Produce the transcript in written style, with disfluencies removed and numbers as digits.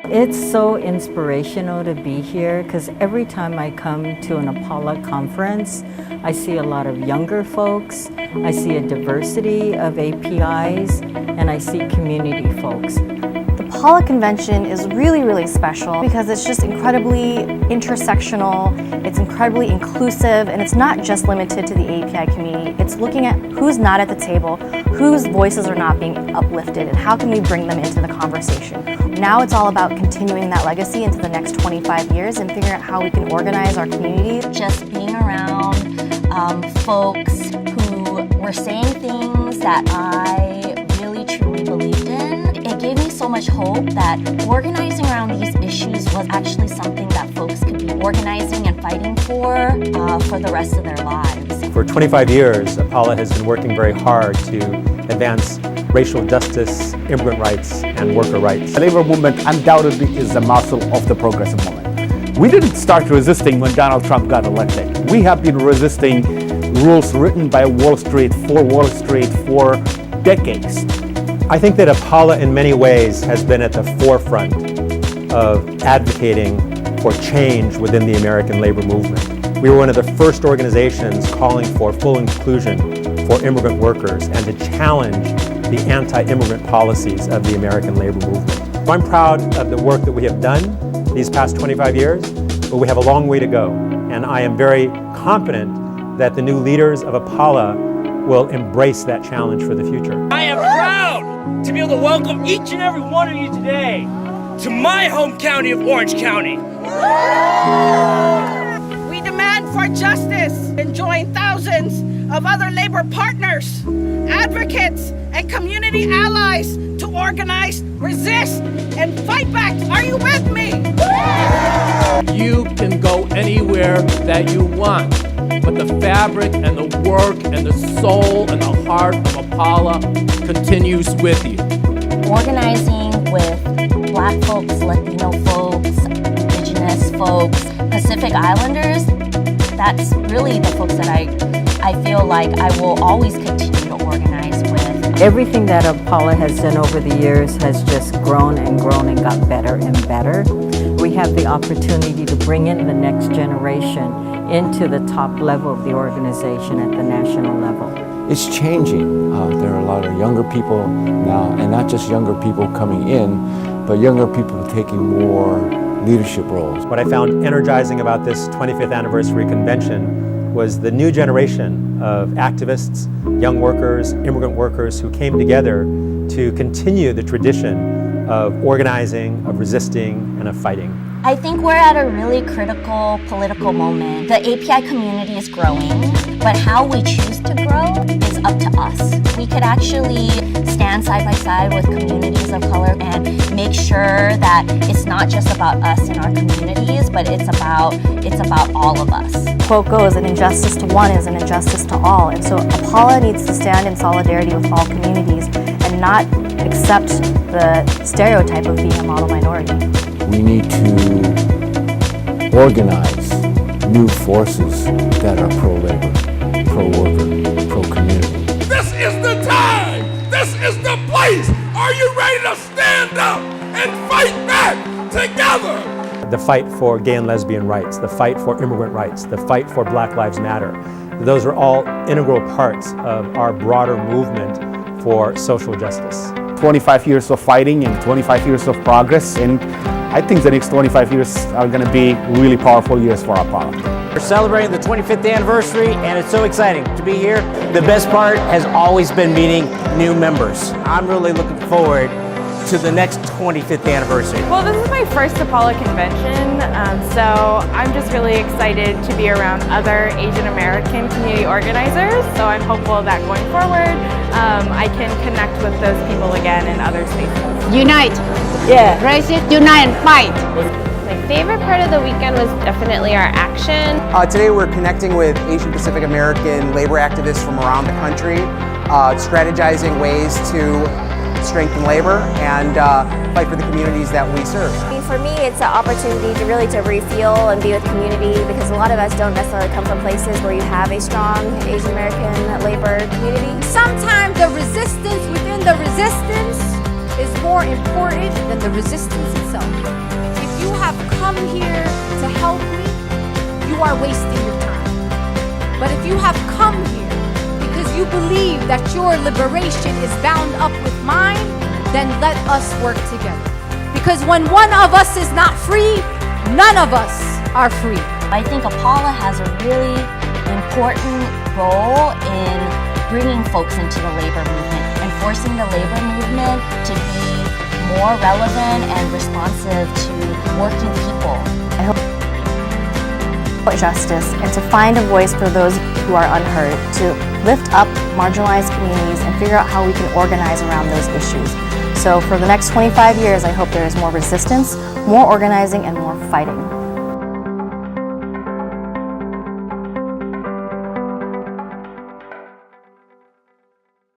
It's so inspirational to be here because every time I come to an APALA conference, I see a lot of younger folks, I see a diversity of APIs, and I see community folks. The APALA convention is really special because it's just incredibly intersectional, it's incredibly inclusive, and it's not just limited to the API community. It's looking at who's not at the table, whose voices are not being uplifted, and how can we bring them into the conversation. Now it's all about continuing that legacy into the next 25 years and figuring out how we can organize our community. Just being around folks who were saying things that I really truly believed in, it gave me so much hope that organizing around these issues was actually something that folks could be organizing and fighting for the rest of their lives. For 25 years, APALA has been working very hard to advance racial justice, immigrant rights, and worker rights. The labor movement undoubtedly is the muscle of the progressive movement. We didn't start resisting when Donald Trump got elected. We have been resisting rules written by Wall Street for decades. I think that APALA in many ways has been at the forefront of advocating for change within the American labor movement. We were one of the first organizations calling for full inclusion for immigrant workers and to challenge the anti-immigrant policies of the American labor movement. I'm proud of the work that we have done these past 25 years, but we have a long way to go. And I am very confident that the new leaders of APALA will embrace that challenge for the future. I am proud to be able to welcome each and every one of you today to my home county of Orange County. We demand for justice and join thousands of other labor partners, advocates, and community allies to organize, resist, and fight back. Are you with me? You can go anywhere that you want, but the fabric and the work and the soul and the heart of APALA continues with you. Organizing with Black folks, Latino folks, Indigenous folks, Pacific Islanders, that's really the folks that I feel like I will always continue to organize with. Everything that APALA has done over the years has just grown and got better and better. We have the opportunity to bring in the next generation into the top level of the organization at the national level. It's changing. There are a lot of younger people now, and not just younger people coming in, but younger people taking more leadership roles. What I found energizing about this 25th anniversary convention was the new generation of activists, young workers, immigrant workers who came together to continue the tradition of organizing, of resisting, and of fighting. I think we're at a really critical political moment. The API community is growing, but how we choose to grow is up to us. We could actually stand side by side with communities of color and make sure that it's not just about us and our communities, but it's about all of us. Quote goes, an injustice to one is an injustice to all. And so APALA needs to stand in solidarity with all communities and not accept the stereotype of being a model minority. We need to organize new forces that are pro-labor, pro-worker, pro-community. This is the time! This is the place! Are you ready to stand up and fight back together? The fight for gay and lesbian rights, the fight for immigrant rights, the fight for Black Lives Matter, those are all integral parts of our broader movement for social justice. 25 years of fighting and 25 years of progress, and I think the next 25 years are going to be really powerful years for APALA. We're celebrating the 25th anniversary, and it's so exciting to be here. The best part has always been meeting new members. I'm really looking forward to the next 25th anniversary. Well, this is my first APALA convention, so I'm just really excited to be around other Asian American community organizers. So I'm hopeful that going forward, I can connect with those people again in other spaces. Unite! Yeah. Racist, unite and fight! My favorite part of the weekend was definitely our action. Today we're connecting with Asian Pacific American labor activists from around the country, strategizing ways to strengthen labor and fight for the communities that we serve. For me, it's an opportunity to really refuel and be with community, because a lot of us don't necessarily come from places where you have a strong Asian American labor community. more important than the resistance itself. If you have come here to help me, you are wasting your time. But if you have come here because you believe that your liberation is bound up with mine, then let us work together. Because when one of us is not free, none of us are free. I think APALA has a really important role in bringing folks into the labor movement and forcing the labor movement to be more relevant and responsive to working people. I hope justice and to find a voice for those who are unheard, to lift up marginalized communities and figure out how we can organize around those issues. So for the next 25 years, I hope there is more resistance, more organizing, and more fighting.